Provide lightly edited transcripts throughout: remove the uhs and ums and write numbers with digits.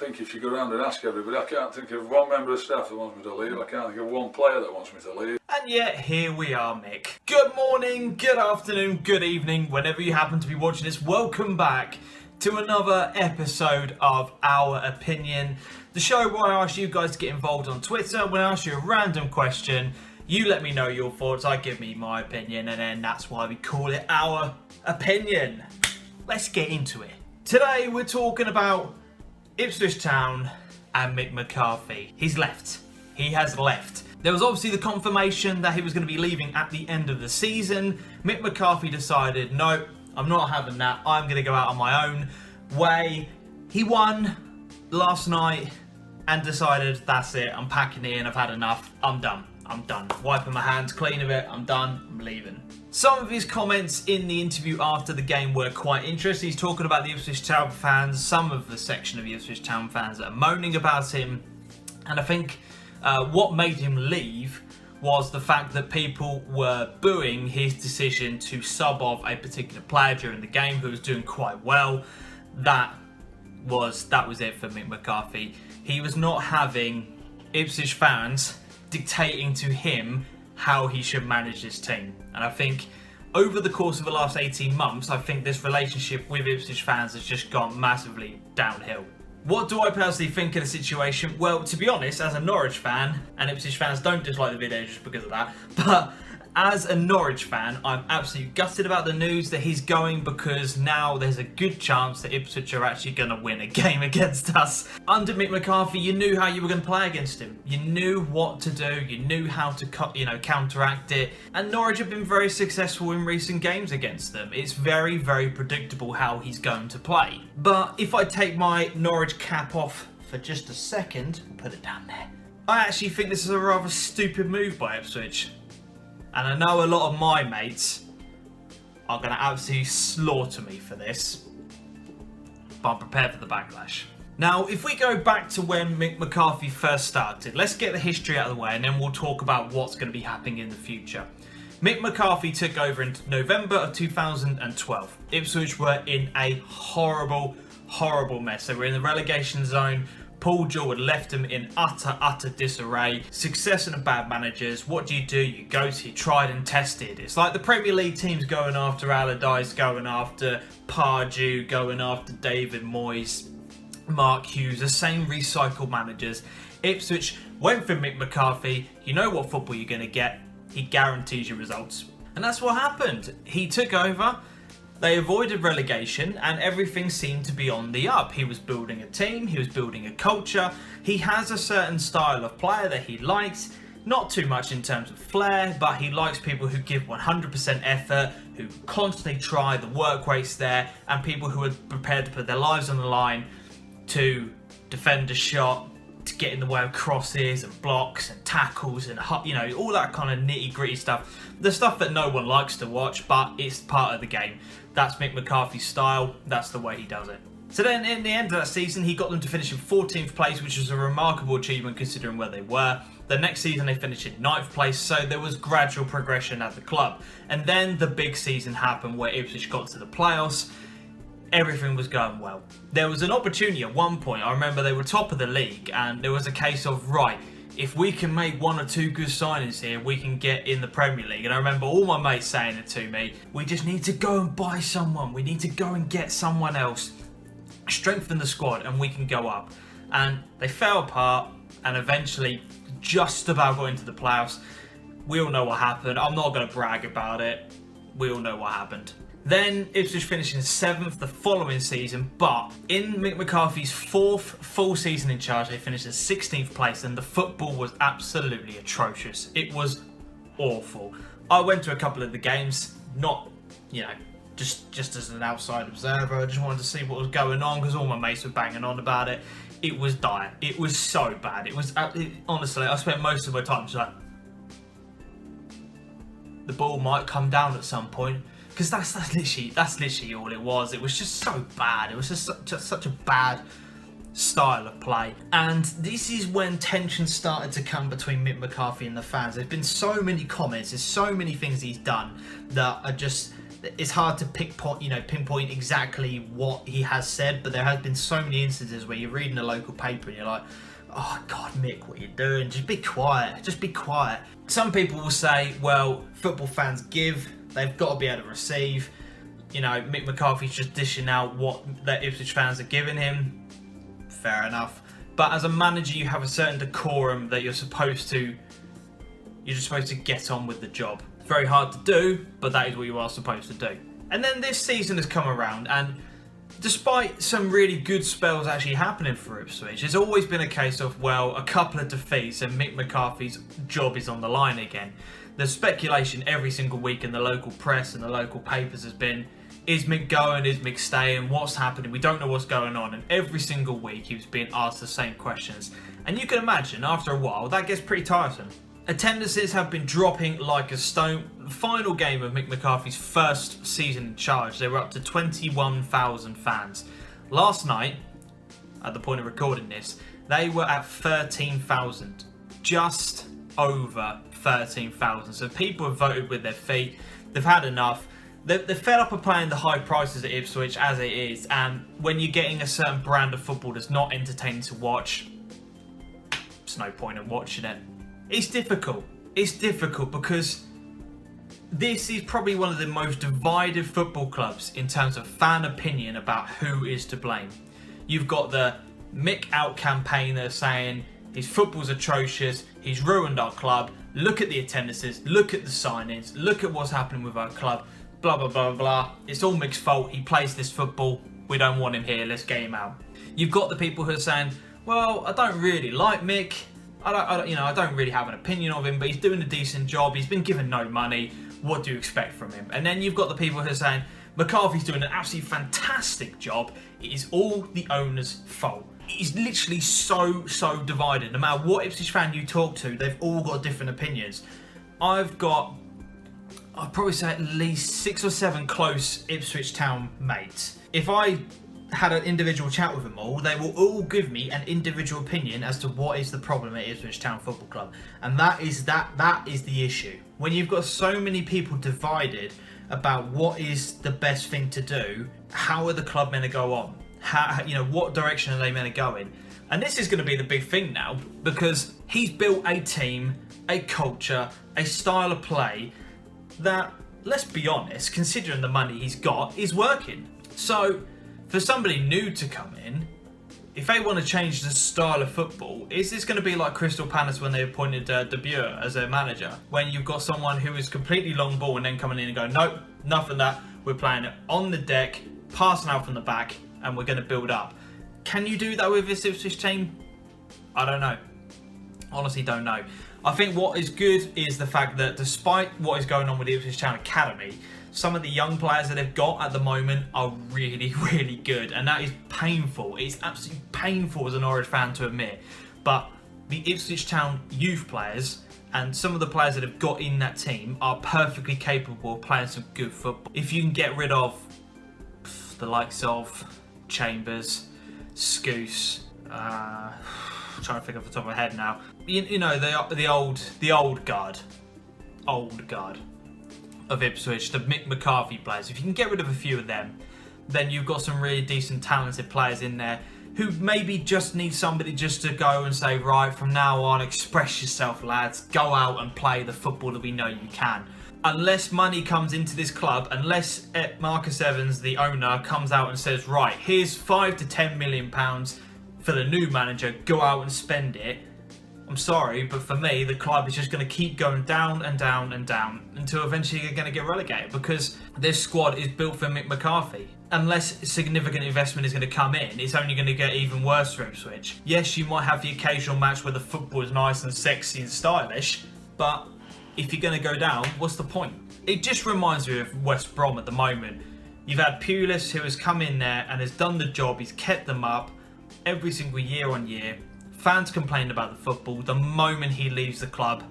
think if you go around and ask everybody, I can't think of one member of staff that wants me to leave. I can't think of one player that wants me to leave. And yet, here we are, Mick. Good morning, good afternoon, good evening, whenever you happen to be watching this. Welcome back to another episode of Our Opinion, the show where I ask you guys to get involved on Twitter. When I ask you a random question, you let me know your thoughts, I give me my opinion, and then that's why we call it Our Opinion. Let's get into it. Today, we're talking about Ipswich Town and Mick McCarthy. He's left. He has left. There was obviously the confirmation that he was going to be leaving at the end of the season. Mick McCarthy decided, no, I'm not having that. I'm going to go out on my own way. He won last night and decided, that's it. I'm packing it in. I've had enough. I'm done. I'm done. Wiping my hands clean of it. I'm done. I'm leaving. Some of his comments in the interview after the game were quite interesting. He's talking about the Ipswich Town fans, some of the section of the Ipswich Town fans that are moaning about him. And I think what made him leave was the fact that people were booing his decision to sub off a particular player during the game who was doing quite well. That was it for Mick McCarthy. He was not having Ipswich fans dictating to him how he should manage his team. And I think over the course of the last 18 months, I think this relationship with Ipswich fans has just gone massively downhill. What do I personally think of the situation? Well, to be honest, as a Norwich fan, and Ipswich fans don't dislike the video just because of that, but as a Norwich fan, I'm absolutely gutted about the news that he's going, because now there's a good chance that Ipswich are actually going to win a game against us. Under Mick McCarthy, you knew how you were going to play against him. You knew what to do. You knew how to counteract it. And Norwich have been very successful in recent games against them. It's very, very predictable how he's going to play. But if I take my Norwich cap off for just a second, put it down there, I actually think this is a rather stupid move by Ipswich. And I know a lot of my mates are going to absolutely slaughter me for this, but I'm prepared for the backlash. Now, if we go back to when Mick McCarthy first started, let's get the history out of the way and then we'll talk about what's going to be happening in the future. Mick McCarthy took over in November of 2012. Ipswich were in a horrible, horrible mess. They were in the relegation zone. Paul Jewell had left them in utter disarray. Success and bad managers. What do? You go to your tried and tested. It's like the Premier League teams going after Allardyce, going after Pardew, going after David Moyes, Mark Hughes, the same recycled managers. Ipswich went for Mick McCarthy. You know what football you're going to get. He guarantees you results. And that's what happened. He took over. They avoided relegation and everything seemed to be on the up. He was building a team, he was building a culture. He has a certain style of player that he likes, not too much in terms of flair, but he likes people who give 100% effort, who constantly try, the work rate's there, and people who are prepared to put their lives on the line to defend a shot, to get in the way of crosses and blocks and tackles and, all that kind of nitty-gritty stuff. The stuff that no one likes to watch, but it's part of the game. That's Mick McCarthy's style. That's the way he does it. So then in the end of that season, he got them to finish in 14th place, which was a remarkable achievement considering where they were. The next season, they finished in 9th place, so there was gradual progression at the club. And then the big season happened where Ipswich got to the playoffs. Everything was going well. There was an opportunity at one point. I remember they were top of the league and there was a case of, right, if we can make one or two good signings here, we can get in the Premier League. And I remember all my mates saying it to me, we just need to go and buy someone. We need to go and get someone else, strengthen the squad and we can go up. And they fell apart and eventually just about got into the playoffs. We all know what happened. I'm not going to brag about it. We all know what happened. Then Ipswich finished in 7th the following season, but in Mick McCarthy's 4th full season in charge, they finished in 16th place and the football was absolutely atrocious. It was awful. I went to a couple of the games, not, just as an outside observer. I just wanted to see what was going on because all my mates were banging on about it. It was dire. It was so bad. It was, honestly, I spent most of my time just like, the ball might come down at some point. Because that's literally all it was. It was just so bad. It was just such a bad style of play. And this is when tension started to come between Mick McCarthy and the fans. There's been so many comments, there's so many things he's done that are just it's hard to pinpoint exactly what he has said, but there has been so many instances where you're reading a local paper and you're like, oh God, Mick, what are you doing? Just be quiet. Just be quiet. Some people will say, well, football fans give. They've got to be able to receive. You know, Mick McCarthy's just dishing out what the Ipswich fans are giving him. Fair enough. But as a manager, you have a certain decorum that you're just supposed to get on with the job. It's very hard to do, but that is what you are supposed to do. And then this season has come around, and despite some really good spells actually happening for Ipswich, it's always been a case of, well, a couple of defeats and Mick McCarthy's job is on the line again. The speculation every single week in the local press and the local papers has been, is Mick going, is Mick staying, what's happening, we don't know what's going on, and every single week he was being asked the same questions. And you can imagine, after a while, that gets pretty tiresome. Attendances have been dropping like a stone. The final game of Mick McCarthy's first season in charge, they were up to 21,000 fans. Last night, at the point of recording this, they were at 13,000. Just over 13,000. So people have voted with their feet. They've had enough. They're fed up of paying the high prices at Ipswich as it is. And when you're getting a certain brand of football that's not entertaining to watch, there's no point in watching it. It's difficult. It's difficult because this is probably one of the most divided football clubs in terms of fan opinion about who is to blame. You've got the Mick out campaigner saying his football's atrocious, he's ruined our club, look at the attendances, look at the signings, look at what's happening with our club, blah blah blah blah. It's all Mick's fault, he plays this football, we don't want him here, let's get him out. You've got the people who are saying, well, I don't really like Mick, I don't really have an opinion of him, but he's doing a decent job. He's been given no money. What do you expect from him? And then you've got the people who are saying McCarthy's doing an absolutely fantastic job. It is all the owner's fault. It's literally so divided. No matter what Ipswich fan you talk to, they've all got different opinions. I'd probably say at least 6 or 7 close Ipswich Town mates. If I had an individual chat with them all, they will all give me an individual opinion as to what is the problem at Ipswich Town Football Club, and that is the issue. When you've got so many people divided about what is the best thing to do, how are the club meant to go on? What direction are they meant to go in? And this is going to be the big thing now, because he's built a team, a culture, a style of play that, let's be honest, considering the money he's got, is working. So for somebody new to come in, if they want to change the style of football, is this going to be like Crystal Palace when they appointed De Boer as their manager? When you've got someone who is completely long ball and then coming in and going, nope, nothing of that, we're playing it on the deck, passing out from the back, and we're going to build up. Can you do that with this Ipswich team? I don't know. Honestly, don't know. I think what is good is the fact that despite what is going on with the Ipswich Town Academy, some of the young players that they've got at the moment are really, really good. And that is painful. It's absolutely painful as an Norwich fan to admit. But the Ipswich Town youth players and some of the players that have got in that team are perfectly capable of playing some good football. If you can get rid of the likes of Chambers, Scouse, trying to think off the top of my head now. You know, the old guard of Ipswich, the Mick McCarthy players. If you can get rid of a few of them, then you've got some really decent, talented players in there who maybe just need somebody just to go and say, right, from now on, express yourself, lads. Go out and play the football that we know you can. Unless money comes into this club, unless Marcus Evans, the owner, comes out and says, right, here's £5 to £10 million for the new manager, go out and spend it. I'm sorry, but for me, the club is just going to keep going down and down and down until eventually you're going to get relegated, because this squad is built for Mick McCarthy. Unless significant investment is going to come in, it's only going to get even worse for Ipswich. Yes, you might have the occasional match where the football is nice and sexy and stylish, but if you're going to go down, what's the point? It just reminds me of West Brom at the moment. You've had Pulis, who has come in there and has done the job, he's kept them up every single year on year. Fans complain about the football. The moment he leaves the club,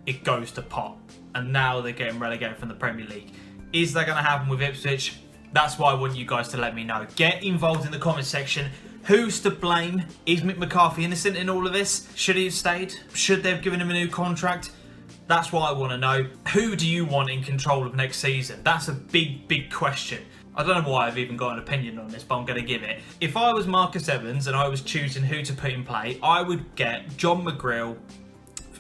it goes to pot. And now they're getting relegated from the Premier League. Is that going to happen with Ipswich? That's why I want you guys to let me know. Get involved in the comment section. Who's to blame? Is Mick McCarthy innocent in all of this? Should he have stayed? Should they have given him a new contract? That's what I want to know. Who do you want in control of next season? That's a big question. I don't know why I've even got an opinion on this, but I'm going to give it. If I was Marcus Evans and I was choosing who to put in play, I would get John McGrill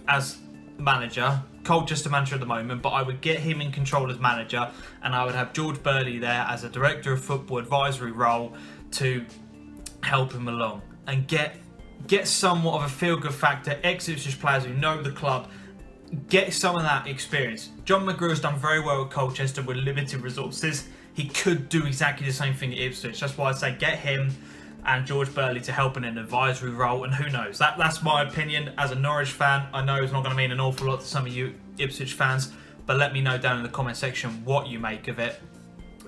as manager, Colchester manager at the moment, but I would get him in control as manager, and I would have George Burley there as a director of football advisory role to help him along and get somewhat of a feel-good factor, ex-Ipswich players who know the club, get some of that experience. John McGrew has done very well at Colchester with limited resources. He could do exactly the same thing at Ipswich. That's why I say get him and George Burley to help in an advisory role, and who knows. That's my opinion as a Norwich fan. I know it's not going to mean an awful lot to some of you Ipswich fans, but let me know down in the comment section what you make of it.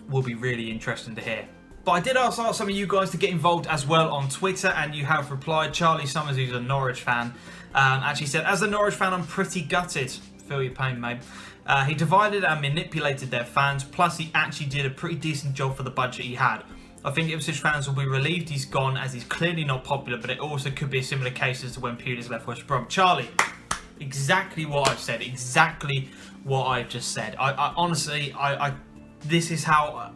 Will be really interesting to hear. But I did ask some of you guys to get involved as well on Twitter, and you have replied. Charlie Summers, who's a Norwich fan, actually said, as a Norwich fan, I'm pretty gutted. Feel your pain, mate. He divided and manipulated their fans, plus he actually did a pretty decent job for the budget he had. I think Ipswich fans will be relieved he's gone, as he's clearly not popular, but it also could be a similar case as to when Pulis left West Brom. Charlie, exactly what I've said, exactly what I've just said. I honestly, this is how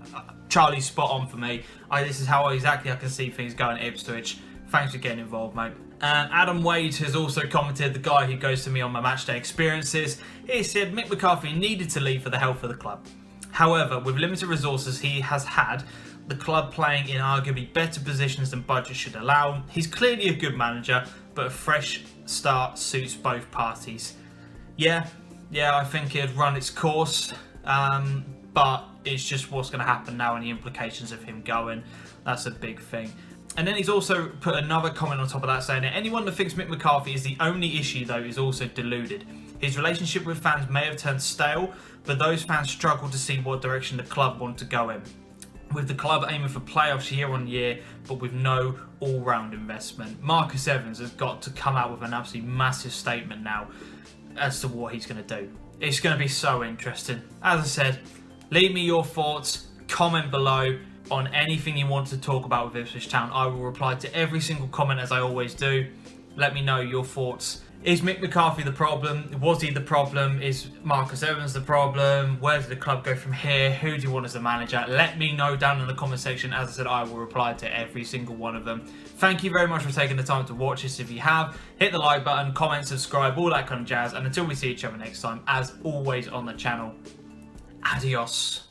Charlie's spot on for me. This is how exactly I can see things going at Ipswich. Thanks for getting involved, mate. And Adam Wade has also commented, the guy who goes to me on my matchday experiences. He said Mick McCarthy needed to leave for the health of the club. However, with limited resources he has had, the club playing in arguably better positions than budget should allow. He's clearly a good manager, but a fresh start suits both parties. Yeah, I think it'd run its course, but it's just what's going to happen now and the implications of him going. That's a big thing. And then he's also put another comment on top of that saying that anyone that thinks Mick McCarthy is the only issue though is also deluded. His relationship with fans may have turned stale, but those fans struggle to see what direction the club want to go in. With the club aiming for playoffs year on year, but with no all-round investment. Marcus Evans has got to come out with an absolutely massive statement now as to what he's going to do. It's going to be so interesting. As I said, leave me your thoughts, comment below on anything you want to talk about with Ipswich Town. I will reply to every single comment as I always do. Let me know your thoughts. Is Mick McCarthy the problem? Was he the problem? Is Marcus Evans the problem? Where does the club go from here? Who do you want as a manager? Let me know down in the comment section. As I said, I will reply to every single one of them. Thank you very much for taking the time to watch this. If you have, hit the like button, comment, subscribe, all that kind of jazz. And until we see each other next time, as always on the channel, adios.